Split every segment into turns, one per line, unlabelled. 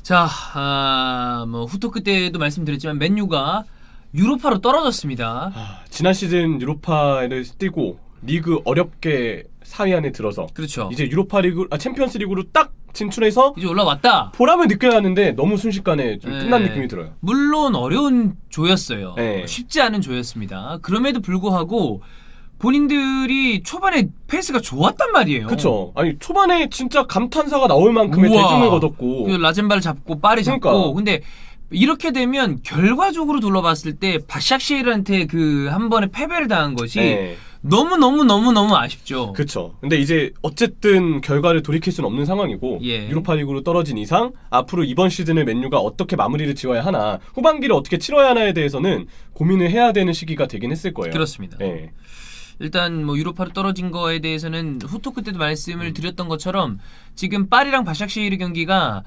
자, 뭐 후토크 때도 말씀드렸지만 맨유가 유로파로 떨어졌습니다.
지난 시즌 유로파를 뛰고 리그 어렵게 4위 안에 들어서
그렇죠.
이제 유로파 리그, 챔피언스 리그로 딱 진출해서
이제 올라왔다.
보람을 느껴야 하는데 너무 순식간에 좀
네.
끝난 느낌이 들어요.
물론 어려운 조였어요.
네.
쉽지 않은 조였습니다. 그럼에도 불구하고 본인들이 초반에 페이스가 좋았단 말이에요.
그쵸. 아니 초반에 진짜 감탄사가 나올 만큼의
우와.
대중을 거뒀고
그 라젠바를 잡고 파리 잡고
그러니까.
근데 이렇게 되면 결과적으로 둘러봤을 때 바샥시르한테 그 한 번에 패배를 당한 것이
네.
너무 아쉽죠.
그쵸. 근데 이제 어쨌든 결과를 돌이킬 수는 없는 상황이고
예.
유로파 리그로 떨어진 이상 앞으로 이번 시즌을 맨유가 어떻게 마무리를 지어야 하나, 후반기를 어떻게 치러야 하나에 대해서는 고민을 해야 되는 시기가 되긴 했을 거예요.
그렇습니다.
네.
일단 뭐 유로파로 떨어진 거에 대해서는 후토크 때도 말씀을 드렸던 것처럼 지금 파리랑 바샥시르 경기가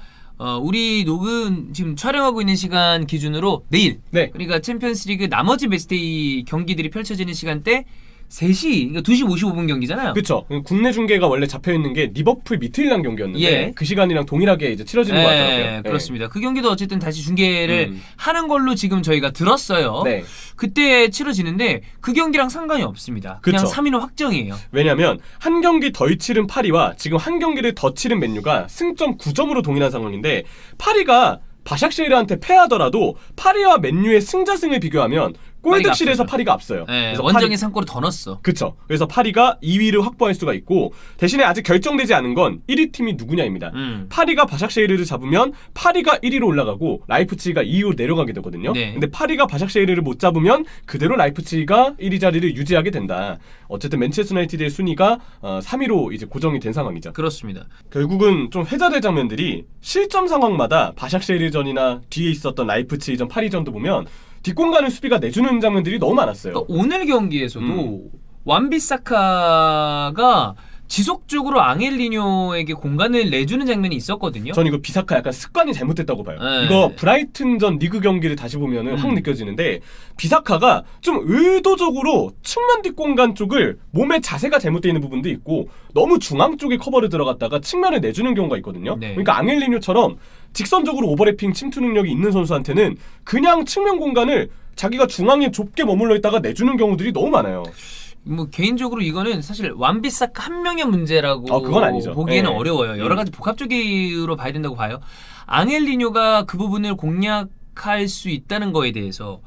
우리 녹음 지금 촬영하고 있는 시간 기준으로 내일,
네.
그러니까 챔피언스리그 나머지 베스트데이 경기들이 펼쳐지는 시간대 3시, 그러니까 2시 55분 경기잖아요.
그쵸. 국내 중계가 원래 잡혀있는 게 리버풀 미틀이란 경기였는데
예.
그 시간이랑 동일하게 이제 치러지는 것 같더라고요.
네, 그렇습니다. 그 경기도 어쨌든 다시 중계를 하는 걸로 지금 저희가 들었어요.
네.
그때 치러지는데 그 경기랑 상관이 없습니다. 그냥
그쵸.
3위는 확정이에요.
왜냐면 한 경기 덜 치른 파리와 지금 한 경기를 더 치른 맨유가 승점 9점으로 동일한 상황인데, 파리가 바샥시르한테 패하더라도 파리와 맨유의 승자승을 비교하면 골득실에서 파리가 앞서요.
네,
그래서
원정에 3골을 더 넣었어.
그쵸. 그래서 파리가 2위를 확보할 수가 있고, 대신에 아직 결정되지 않은 건 1위 팀이 누구냐입니다. 파리가 바샥시르를 잡으면 파리가 1위로 올라가고 라이프치히가 2위로 내려가게 되거든요.
네.
근데 파리가 바샥시르를 못 잡으면 그대로 라이프치히가 1위 자리를 유지하게 된다. 어쨌든 맨체스터 유나이티드의 순위가 3위로 이제 고정이 된 상황이죠.
그렇습니다.
결국은 좀 회자될 장면들이 실점 상황마다 바샥시르전이나 뒤에 있었던 라이프치히전, 파리전도 보면 뒷공간을 수비가 내주는 장면들이 너무 많았어요.
그러니까 오늘 경기에서도 완비사카가 지속적으로 앙헬리뇨에게 공간을 내주는 장면이 있었거든요.
전 이거 비사카 약간 습관이 잘못됐다고 봐요.
네.
이거 브라이튼전 리그 경기를 다시 보면은 확 느껴지는데, 비사카가 좀 의도적으로 측면 뒷공간 쪽을, 몸의 자세가 잘못되어 있는 부분도 있고 너무 중앙 쪽에 커버를 들어갔다가 측면을 내주는 경우가 있거든요.
네.
그러니까 앙헬리뇨처럼 직선적으로 오버래핑 침투 능력이 있는 선수한테는 그냥 측면 공간을 자기가 중앙에 좁게 머물러 있다가 내주는 경우들이 너무 많아요.
뭐 개인적으로 이거는 사실 완비사카 한 명의 문제라고
그건 아니죠.
보기에는
네.
어려워요. 여러 가지 복합적으로 봐야 된다고 봐요. 앙헬리뇨가 그 부분을 공략할 수 있다는 거에 대해서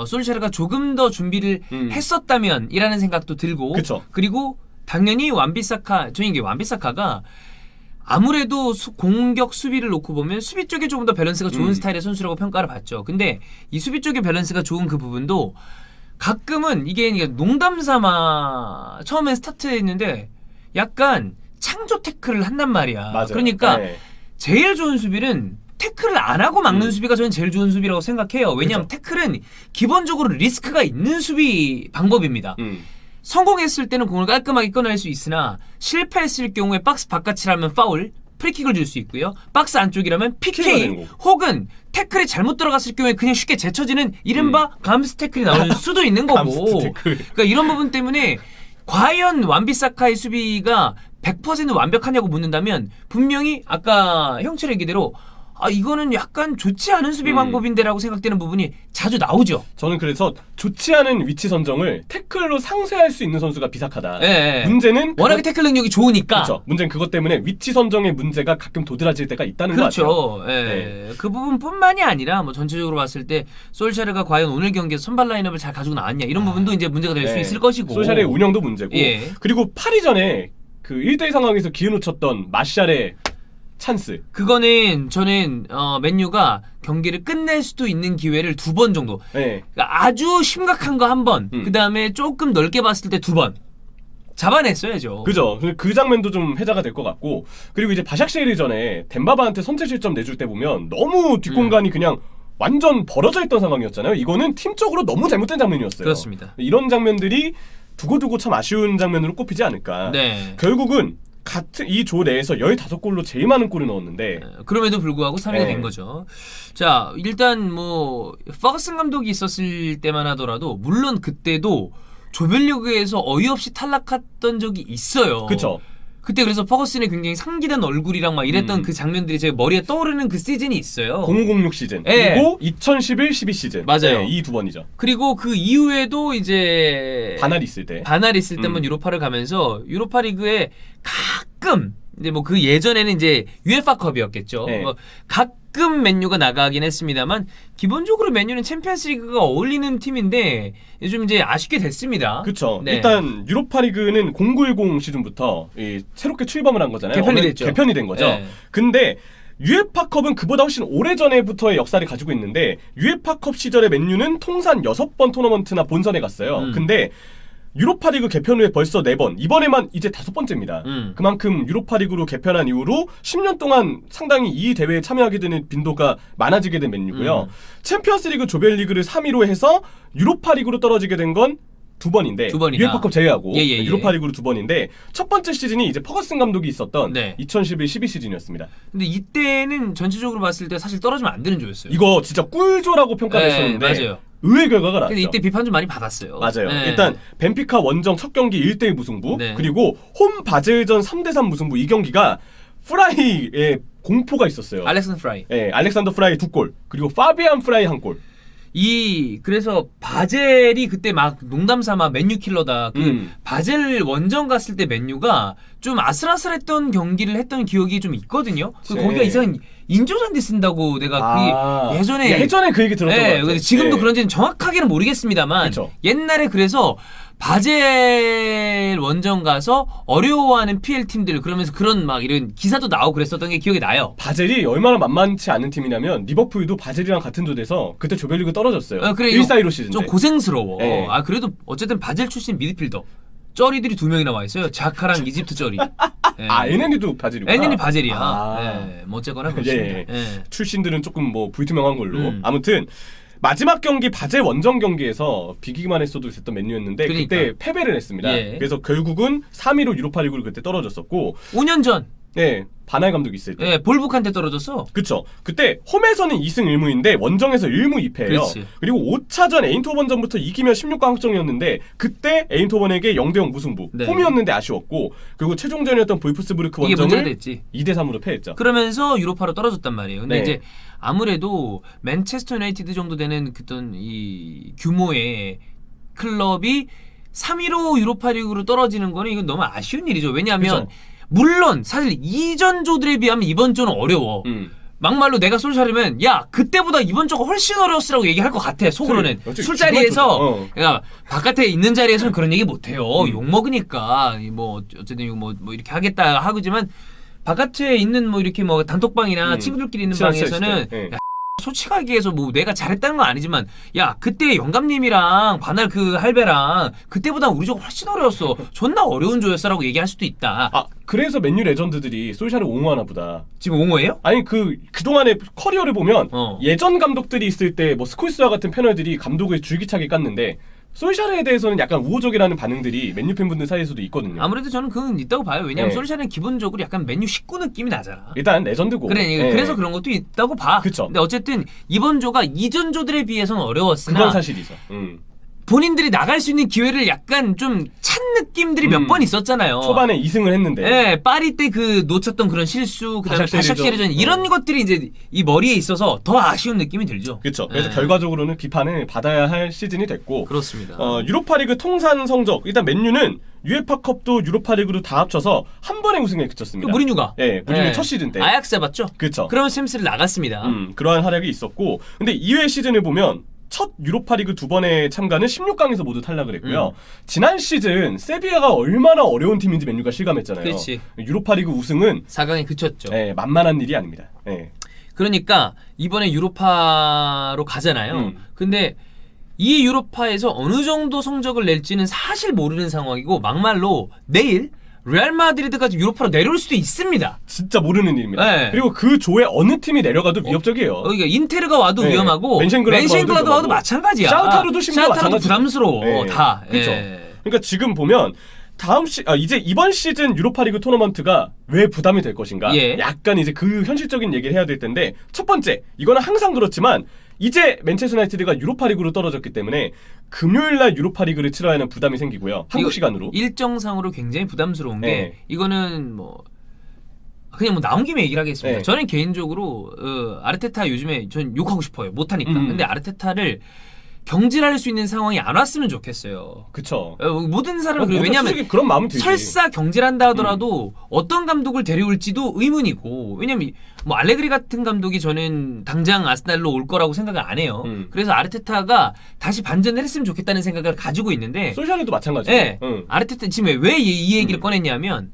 솔샤르가 조금 더 준비를 했었다면 이라는 생각도 들고,
그쵸.
그리고 당연히 저는 이게 완비사카가 아무래도 공격 수비를 놓고 보면 수비 쪽에 조금 더 밸런스가 좋은 스타일의 선수라고 평가를 받죠. 근데 이 수비 쪽의 밸런스가 좋은 그 부분도 가끔은 이게 농담 삼아 처음에 스타트했는데 약간 창조 태클을 한단 말이야.
맞아요.
그러니까
네.
제일 좋은 수비는 태클을 안 하고 막는 수비가 저는 제일 좋은 수비라고 생각해요. 왜냐하면
그죠.
태클은 기본적으로 리스크가 있는 수비 방법입니다. 성공했을 때는 공을 깔끔하게 꺼낼 수 있으나 실패했을 경우에 박스 바깥이라면 파울, 프리킥을 줄 수 있고요. 박스 안쪽이라면 PK 혹은 태클이 잘못 들어갔을 경우에 그냥 쉽게 제쳐지는 이른바 감스 태클이 나올 수도 있는 거고. 그러니까 이런 부분 때문에 과연 완비사카의 수비가 100% 완벽하냐고 묻는다면 분명히 아까 형철 얘기대로 이거는 약간 좋지 않은 수비 방법인데라고 생각되는 부분이 자주 나오죠.
저는 그래서 좋지 않은 위치 선정을 태클로 상쇄할 수 있는 선수가 비사카다.
예.
문제는
워낙에 태클 능력이 좋으니까.
그렇죠. 문제는 그것 때문에 위치 선정의 문제가 가끔 도드라질 때가 있다는 거 같아요.
그렇죠. 예. 그 부분뿐만이 아니라 뭐 전체적으로 봤을 때 솔샤르가 과연 오늘 경기에 선발 라인업을 잘 가지고 나왔냐 이런 부분도 이제 문제가 될 수 있을 것이고.
솔샤르의 운영도 문제고.
예.
그리고 파리전에 그 1대1 상황에서 기회 놓쳤던 마샬의 찬스.
그거는 저는 맨유가 경기를 끝낼 수도 있는 기회를 2번 정도.
네.
그러니까 아주 심각한 거 1번, 그 다음에 조금 넓게 봤을 때 2번 잡아냈어야죠.
그죠. 그 장면도 좀 회자가 될 것 같고, 그리고 이제 바샥시르 전에 덴바바한테 선제 실점 내줄 때 보면 너무 뒷공간이 그냥 완전 벌어져 있던 상황이었잖아요. 이거는 팀적으로 너무 잘못된 장면이었어요.
그렇습니다.
이런 장면들이 두고두고 참 아쉬운 장면으로 꼽히지 않을까.
네.
결국은 같은 이 조 내에서 15골로 제일 많은 골을 넣었는데
그럼에도 불구하고 3위가
네.
된 거죠. 자, 일단 뭐 퍼거슨 감독이 있었을 때만 하더라도 물론 그때도 조별리그에서 어이없이 탈락했던 적이 있어요.
그쵸.
그때 그래서 퍼거슨의 굉장히 상기된 얼굴이랑 막 이랬던 그 장면들이 제 머리에 떠오르는 그 시즌이 있어요.
0506 시즌
예.
그리고 2011-12 시즌.
맞아요.
네, 이 두 번이죠.
그리고 그 이후에도 이제
반할이 있을 때.
반할 있을 때만 유로파를 가면서 유로파 리그에 가끔 이제 뭐 그 예전에는 이제 UEFA 컵이었겠죠.
네.
뭐 가끔 맨유가 나가긴 했습니다만 기본적으로 맨유는 챔피언스 리그가 어울리는 팀인데 요즘 이제 아쉽게 됐습니다.
그렇죠.
네.
일단 유로파리그는 0910 시즌부터 새롭게 출범을 한 거잖아요.
개편이 됐죠.
개편이 된 거죠.
네.
근데 유에파컵은 그보다 훨씬 오래전에부터의 역사를 가지고 있는데 유에파컵 시절에 맨유는 통산 6번 토너먼트나 본선에 갔어요. 근데 유로파리그 개편 후에 벌써 4번, 이번에만 이제 5번째입니다. 그만큼 유로파리그로 개편한 이후로 10년 동안 상당히 이 대회에 참여하게 되는 빈도가 많아지게 된 맨유고요. 챔피언스리그 조별리그를 3위로 해서 유로파리그로 떨어지게 된 건 2번인데 유에파컵 제외하고 유로파리그로 2번인데 첫 번째 시즌이 이제 퍼거슨 감독이 있었던 2011-12 시즌이었습니다.
근데 이때는 전체적으로 봤을 때 사실 떨어지면 안 되는 조였어요.
이거 진짜 꿀조라고 평가됐었는데
맞아요.
의외의 결과가 나왔죠.
근데 이때 비판 좀 많이 받았어요.
맞아요. 일단 벤피카 원정 첫 경기 1대1 무승부 그리고 홈 바젤전 3대3 무승부 이 경기가 프라이의 공포가 있었어요.
알렉산더 프라이.
네, 알렉산더 프라이 2골 그리고 파비안 프라이 1골.
그래서 바젤이 그때 막 농담삼아 맨유 킬러다. 바젤 원정 갔을 때 맨유가 좀 아슬아슬했던 경기를 했던 기억이 좀 있거든요. 거기가 이상한 인조잔디 쓴다고 내가 예전에
그 얘기 들었던 것 같아요.
근데 지금도 그런지는 정확하게는 모르겠습니다만
그쵸.
옛날에 그래서 바젤 원정 가서 어려워하는 PL 팀들 그러면서 그런 막 이런 기사도 나오고 그랬었던 게 기억이 나요.
바젤이 얼마나 만만치 않은 팀이냐면 리버풀도 바젤이랑 같은 조대에서 그때 조별리그 떨어졌어요.
그래,
1-4-1로 시즌
좀 고생스러워.
네.
그래도 어쨌든 바젤 출신 미드필더 쩌리들이 2명이나 와 있어요. 자카랑 이집트 쩌리.
NN이도 바젤이구나.
NN이 바젤이야. 뭐 어쨌거나 그렇습니다.
출신들은 조금 뭐 불투명한 걸로. 아무튼 마지막 경기 바젤 원정 경기에서 비기기만 했어도 됐던 맨유였는데 그때 패배를 했습니다. 그래서 결국은 3위로 유로파리그를 그때 떨어졌었고
5년 전
바날 감독이 있을 때
볼북한테 떨어졌어.
그쵸. 그때 홈에서는 2승 1무인데 원정에서 1무 2패예요. 그리고 5차전 에인토번전부터 이기면 16강 확정이었는데 그때 에인토번에게 0대0 무승부. 홈이었는데 아쉬웠고 그리고 최종전이었던 볼프스부르크 원정을 2대3으로 패했죠.
그러면서 유로파로 떨어졌단 말이에요. 근데 이제 아무래도 맨체스터 유나이티드 정도 되는 그떤 이 규모의 클럽이 3위로 유로파리그로 떨어지는 거는 이건 너무 아쉬운 일이죠. 왜냐하면 물론 사실 이전 조들에 비하면 이번 조는 어려워. 막말로 내가 솔샤르면 야 그때보다 이번 조가 훨씬 어려웠으라고 얘기할 것 같아 속으로는. 술자리에서 그러니까 바깥에 있는 자리에서는 그런 얘기 못해요. 욕 먹으니까 뭐 어쨌든 뭐 이렇게 하겠다 하고지만 바깥에 있는 뭐 이렇게 뭐 단톡방이나 친구들끼리 있는 방에서는 솔직하게 해서 뭐 내가 잘했다는 건 아니지만 야 그때 영감님이랑 반할 그 할배랑 그때보다 우리 조가 훨씬 어려웠어. 존나 어려운 조였어라고 얘기할 수도 있다.
그래서 맨유 레전드들이 솔샤를 옹호하나 보다.
지금 옹호해요?
아니 그동안의 커리어를 보면 예전 감독들이 있을 때 뭐 스콜스와 같은 패널들이 감독을 줄기차게 깠는데 솔샤르에 대해서는 약간 우호적이라는 반응들이 맨유 팬분들 사이에서도 있거든요.
아무래도 저는 그건 있다고 봐요. 왜냐면 솔샤르는 기본적으로 약간 맨유 식구 느낌이 나잖아.
일단 레전드고.
그래서 그런 것도 있다고 봐.
그쵸.
근데 어쨌든 이번 조가 이전 조들에 비해서는 어려웠으나
그건 사실이죠.
본인들이 나갈 수 있는 기회를 약간 좀 찬 느낌들이 몇 번 있었잖아요.
초반에 2승을 했는데.
파리 때 그 놓쳤던 그런 실수, 그다음에 바샥시르전 이런 것들이 이제 이 머리에 있어서 더 아쉬운 느낌이 들죠.
그렇죠. 그래서 결과적으로는 비판을 받아야 할 시즌이 됐고.
그렇습니다.
유로파리그 통산 성적 일단 맨유는 유에파컵도 유로파리그로 다 합쳐서 한 번의 우승에 그쳤습니다.
무리뉴가.
무리뉴 첫 시즌 때.
아약스 해봤죠.
그렇죠.
그러면 챔스를 나갔습니다.
그러한 활약이 있었고, 근데 2회 시즌을 보면. 첫 유로파리그 2번의 참가는 16강에서 모두 탈락을 했고요. 지난 시즌 세비야가 얼마나 어려운 팀인지 맨유가 실감했잖아요.
그렇지.
유로파리그 우승은
4강에 그쳤죠.
만만한 일이 아닙니다.
그러니까 이번에 유로파로 가잖아요. 근데 이 유로파에서 어느 정도 성적을 낼지는 사실 모르는 상황이고 막말로 내일 레알 마드리드까지 유로파로 내려올 수도 있습니다.
진짜 모르는 일입니다. 그리고 그 조에 어느 팀이 내려가도 위협적이에요.
그러니까 인테르가 와도 위험하고 맨쉔글라드 와도 마찬가지야.
샤우타르도 심지어 마찬가지고
부담스러워. 다.
그렇죠. 그러니까 지금 보면 이제 이번 시즌 유로파리그 토너먼트가 왜 부담이 될 것인가? 약간 이제 그 현실적인 얘기를 해야 될 텐데 첫 번째, 이거는 항상 그렇지만 이제 맨체스터 유나이티드가 유로파리그로 떨어졌기 때문에 금요일 날 유로파리그를 치러야 하는 부담이 생기고요. 한국 시간으로.
일정상으로 굉장히 부담스러운 게
네.
이거는 뭐 그냥 뭐 나온 김에 얘기를 하겠습니다.
네.
저는 개인적으로 아르테타 요즘에 전 욕하고 싶어요. 못하니까. 근데 아르테타를 경질할 수 있는 상황이 안 왔으면 좋겠어요.
그쵸.
모든 사람은 그래요. 왜냐하면
솔직히 그런 마음은 들지.
설사 경질한다 하더라도 어떤 감독을 데려올지도 의문이고, 왜냐면 뭐 알레그리 같은 감독이 저는 당장 아스날로 올 거라고 생각을 안 해요. 그래서 아르테타가 다시 반전을 했으면 좋겠다는 생각을 가지고 있는데,
솔샤르도 마찬가지예요.
네, 아르테타 지금 왜 이 얘기를 꺼냈냐면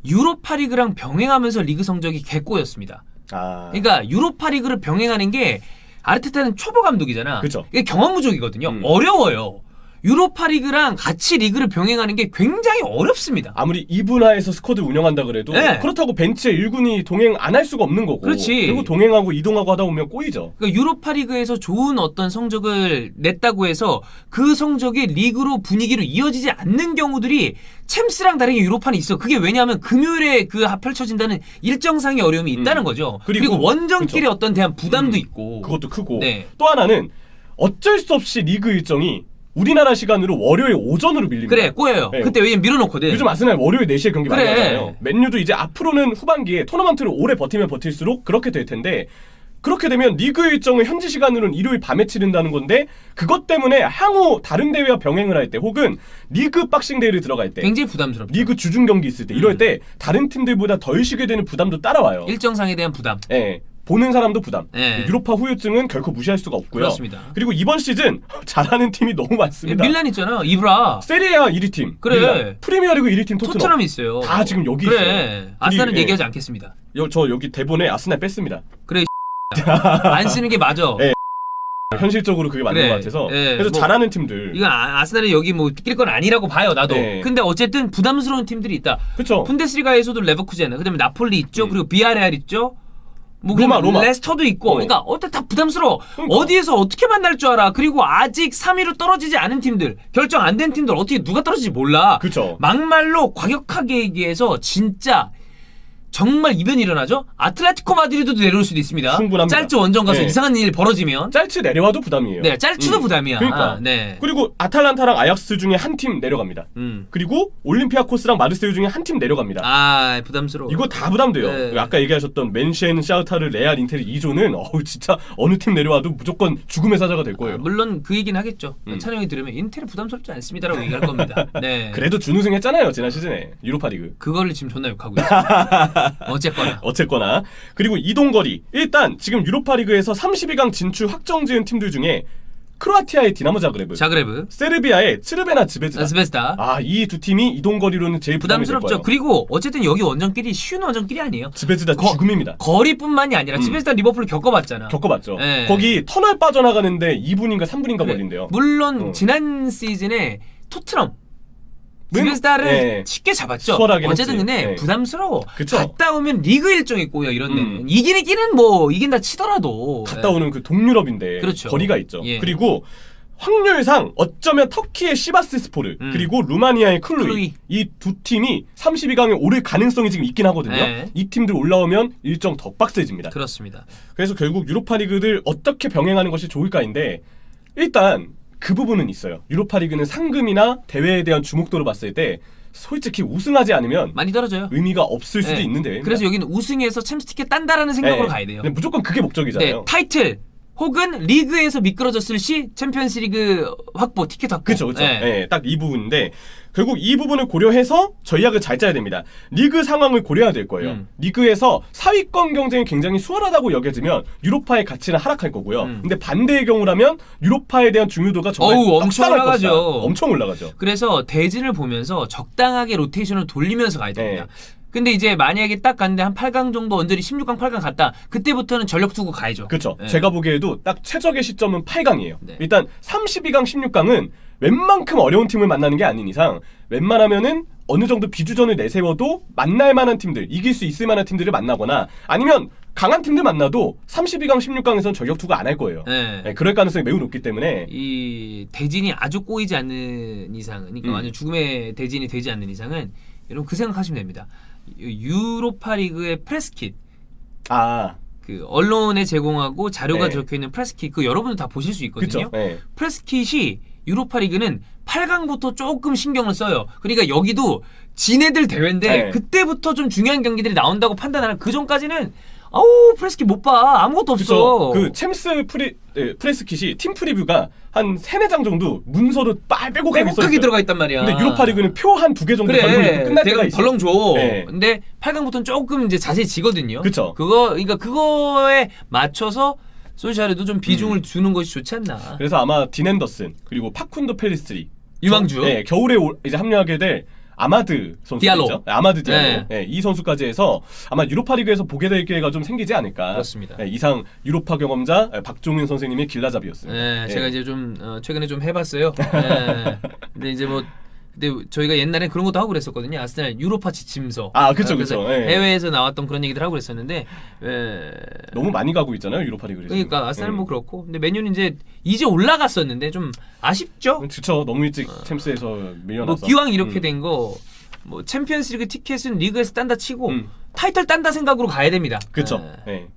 유로파리그랑 병행하면서 리그 성적이 개꼬였습니다. 그러니까 유로파리그를 병행하는 게 아르테타는 초보 감독이잖아.
그쵸.
이게 경험 부족이거든요. 어려워요. 유로파리그랑 같이 리그를 병행하는 게 굉장히 어렵습니다.
아무리 2분화해서 스쿼드를 운영한다 그래도
네.
그렇다고 벤치에 1군이 동행 안 할 수가 없는 거고.
그렇지.
그리고 동행하고 이동하고 하다 보면 꼬이죠.
그러니까 유로파리그에서 좋은 어떤 성적을 냈다고 해서 그 성적이 리그로 분위기로 이어지지 않는 경우들이 챔스랑 다르게 유로파는 있어. 그게 왜냐하면 금요일에 그 펼쳐진다는 일정상의 어려움이 있다는 거죠. 그리고 원정길의
그쵸.
어떤 대한 부담도 있고.
그것도 크고.
네.
또 하나는 어쩔 수 없이 리그 일정이 우리나라 시간으로 월요일 오전으로 밀립니다.
그래 꼬여요.
네.
그때 왜냐면 밀어놓거든.
요즘 아스날 월요일 4시에 경기 많이
그래.
하잖아요. 맨유도 이제 앞으로는 후반기에 토너먼트를 오래 버티면 버틸수록 그렇게 될 텐데, 그렇게 되면 리그 일정을 현지 시간으로는 일요일 밤에 치른다는 건데, 그것 때문에 향후 다른 대회와 병행을 할 때 혹은 리그 박싱 대회를 들어갈 때,
굉장히 부담스럽죠.
리그 주중 경기 있을 때 이럴 때 다른 팀들보다 덜 쉬게 되는 부담도 따라와요.
일정상에 대한 부담.
예. 보는 사람도 부담.
네.
유로파 후유증은 결코 무시할 수가 없고요.
그렇습니다.
그리고 이번 시즌 잘하는 팀이 너무 많습니다.
밀란 있잖아. 이브라.
세리아 1위 팀.
그래.
밀란. 프리미어리그 1위 팀 토트넘.
토트넘이 있어요.
다 지금 여기
그래.
있어요.
아스날은
예.
얘기하지 않겠습니다.
저 여기 대본에 아스날 뺐습니다.
그래. 안 쓰는 게 맞아.
예. 현실적으로 그게 맞는
그래.
것 같아서.
예.
그래서
뭐,
잘하는 팀들.
이건 아스날이 여기 뭐 낄 건 아니라고 봐요. 나도.
네.
근데 어쨌든 부담스러운 팀들이 있다.
그쵸.
분데스리가에서도 레버쿠젠, 그다음에 나폴리 있죠. 그리고 비아레알 있죠. 뭐
로마.
레스터도 있고. 그러니까 어때 다 부담스러워.
그러니까.
어디에서 어떻게 만날 줄 알아. 그리고 아직 3위로 떨어지지 않은 팀들, 결정 안 된 팀들 어떻게 누가 떨어질지 몰라.
그쵸.
막말로 과격하게 얘기해서 진짜 정말 이변이 일어나죠. 아틀레티코 마드리드도 내려올 수도 있습니다.
충분합니다.
짤츠 원정 가서
네.
이상한 일 벌어지면.
짤츠 내려와도 부담이에요.
네, 짤츠도 부담이야.
그러니까.
네.
그리고 아탈란타랑 아약스 중에 한 팀 내려갑니다. 그리고 올림피아코스랑 마르세유 중에 한 팀 내려갑니다.
아, 부담스러워.
이거 다 부담돼요.
네.
아까 얘기하셨던 맨시엔, 샤우타르, 레알, 인테르 2조는 진짜 어느 팀 내려와도 무조건 죽음의 사자가 될 거예요.
물론 그 얘기는 하겠죠. 찬영이 들으면 인텔이 부담스럽지 않습니다라고 얘기할 겁니다. 네.
그래도 준우승 했잖아요, 지난 시즌에. 유로파리그.
그거를 지금 존나 욕하고 있어요.
어쨌거나. 그리고 이동거리. 일단 지금 유로파리그에서 32강 진출 확정지은 팀들 중에 크로아티아의 디나모 자그레브,
자그레브,
세르비아의 츠르베나 즈베즈다.
스베스다.
이 두 팀이 이동거리로는 제일 부담이 될
부담스럽죠.
거예요.
그리고 어쨌든 여기 원정길이 쉬운 원정길이 아니에요.
즈베즈다 죽음입니다.
거리뿐만이 아니라 스베스다 리버풀을 겪어봤잖아.
겪어봤죠.
네.
거기 터널 빠져나가는데 2분인가 3분인가
그래.
걸린대요.
물론 지난 시즌에 토트넘 스베스다를
네.
쉽게 잡았죠.
수월하긴
어쨌든
했지.
근데
네.
부담스러워.
그쵸.
갔다 오면 리그 일정이 꼬여 이런 데는. 이기는 뭐 이긴다 치더라도
갔다 오는 그 동유럽인데
그렇죠.
거리가 있죠.
예.
그리고 확률상 어쩌면 터키의 시바스 스포르 그리고 루마니아의 클루이 이 두 팀이 32강에 오를 가능성이 지금 있긴 하거든요.
네.
이 팀들 올라오면 일정 더 빡세집니다.
그렇습니다.
그래서 결국 유로파리그를 어떻게 병행하는 것이 좋을까인데, 일단 그 부분은 있어요. 유로파리그는 상금이나 대회에 대한 주목도로 봤을 때 솔직히 우승하지 않으면
많이 떨어져요.
의미가 없을 수도
네.
있는데.
그래서 여기는 우승해서 챔스 티켓 딴다라는 생각으로
네.
가야 돼요.
근데 무조건 그게
네,
목적이잖아요.
타이틀 혹은 리그에서 미끄러졌을 시 챔피언스리그 확보, 티켓 확보.
그렇죠.
네.
네, 딱 이 부분인데 결국 이 부분을 고려해서 전략을 잘 짜야 됩니다. 리그 상황을 고려해야 될 거예요. 리그에서 4위권 경쟁이 굉장히 수월하다고 여겨지면 유로파의 가치는 하락할 거고요. 근데 반대의 경우라면 유로파에 대한 중요도가 정말
엄청
떡상할
올라가죠.
것이다. 엄청 올라가죠.
그래서 대진을 보면서 적당하게 로테이션을 돌리면서 가야 됩니다.
네.
근데 이제 만약에 딱 갔는데 한 8강 정도 언저리 16강, 8강 갔다. 그때부터는 전력 두고 가야죠.
그렇죠.
네.
제가 보기에도 딱 최적의 시점은 8강이에요.
네.
일단 32강, 16강은 웬만큼 어려운 팀을 만나는 게 아닌 이상 웬만하면은 어느 정도 비주전을 내세워도 만날 만한 팀들, 이길 수 있을 만한 팀들을 만나거나 아니면 강한 팀들 만나도 32강, 16강에서는 저격투가 안 할 거예요.
네.
네, 그럴 가능성이 매우 높기 때문에
이 대진이 아주 꼬이지 않는 이상은, 그러니까 완전 죽음의 대진이 되지 않는 이상은 여러분 그 생각하시면 됩니다. 유로파리그의 프레스킷, 그 언론에 제공하고 자료가
네.
적혀 있는 프레스킷, 그 여러분들 다 보실 수 있거든요.
그쵸? 네.
프레스킷이 유로파 리그는 8강부터 조금 신경을 써요. 그러니까 여기도 지네들 대회인데
네.
그때부터 좀 중요한 경기들이 나온다고 판단하는 그 전까지는 아우 프레스킷 못 봐. 아무것도 없어.
그 챔스 프레스킷이 팀 프리뷰가 한 3-4장 정도 문서로 빼곡하게
빼곡하게 들어가 있단 말이야.
근데 유로파 리그는 표 한 2개 정도 걸고
그래.
있고 끝날 때가
내가
있어.
덜렁 줘.
네.
근데 8강부터는 조금 이제 자세히 지거든요.
그쵸.
그러니까 그거에 맞춰서 솔샤르도 좀 비중을 주는 것이 좋지 않나.
그래서 아마 딘 앤더슨 그리고 파쿤도 펠리스트리
유망주.
네, 겨울에 이제 합류하게 될 아마드 선수죠.
디알로.
아마드 디알로.
네.
네, 이 선수까지 해서 아마 유로파 리그에서 보게 될 기회가 좀 생기지 않을까.
그렇습니다.
네, 이상 유로파 경험자 박종윤 선생님의 길라잡이였습니다.
네,
네.
제가 이제 좀 최근에 좀 해봤어요. 네. 근데 이제 뭐 근데 저희가 옛날에 그런 것도 하고 그랬었거든요. 아스날 유로파 지침서.
아, 그쵸,
그래서
그쵸. 네.
해외에서 나왔던 그런 얘기들 하고 그랬었는데
너무 많이 가고 있잖아요 유로파 리그를.
그러니까 아스날 뭐 그렇고 근데 맨유는 이제 올라갔었는데 좀 아쉽죠.
그쵸. 너무 일찍 챔스에서
뭐
밀려나서.
기왕 이렇게 된 거 뭐 챔피언스리그 티켓은 리그에서 딴다 치고
음.
타이틀 딴다 생각으로 가야 됩니다.
그쵸.
네.
네.